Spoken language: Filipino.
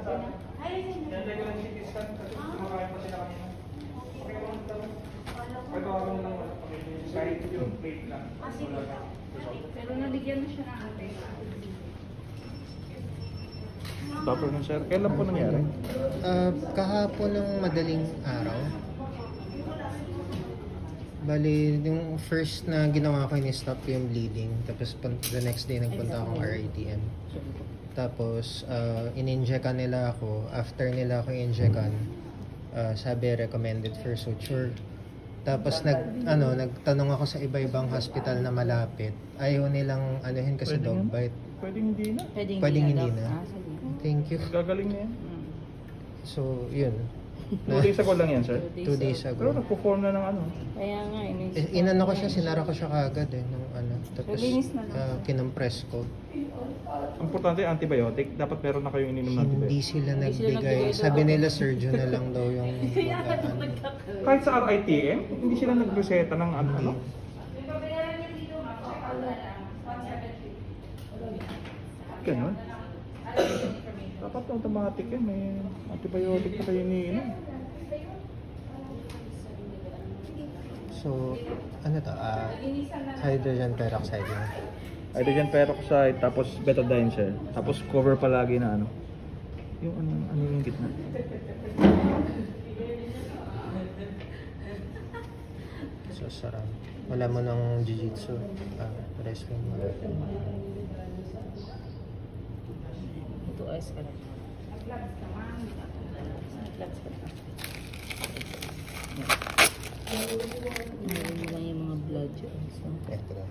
Yan lang yung CT scan kasi kumakain pa sila kanina. Okay po, pagkawagan mo lang kahit yung plate lang. Pero nabigyan na siya ng ate. Tapos na sir, kailan po nangyari? Kahapon ng madaling araw. Bali, yung first na ginawa ko ni-stop ko yung bleeding. Tapos the next day nagpunta akong RITM. Tapos in-injectan nila ako. After nila ako i-injectan, sabi recommended for suture. Tapos nagtanong ako sa iba-ibang hospital na malapit. Ayaw nilang anuhin kasi dog bite. Pwedeng hindi na. Pwedeng hindi na. Thank you. Gagaling na yan. So, yun. 2 days ago lang yan, sir? 2 days Pero ago. nagpo-form na ng ano. Kaya nga, Inano ko siya, sinara ko siya kaagad nung Tapos Linis na lang. kinumpress ko. Importante, antibiotic. Dapat meron na kayong ininom na Hindi antibiotic. sila nagbigay. Sabi nila surgeon na lang daw yung Kahit sa RITM, hindi sila nagreseta ng ano. Ganun. Dapat automatic yan. May antibiotic na kayo iniinom. So, ano to? Hydrogen peroxide yun. Hydrogen peroxide, tapos betadine, sir. Tapos cover palagi na ano. Yung ano yung gitna. So, sarap. Wala mo ng jiu-jitsu. Wrestling mo. Ito ayos ka lang. Meron lang yung mga blood. Ito lang.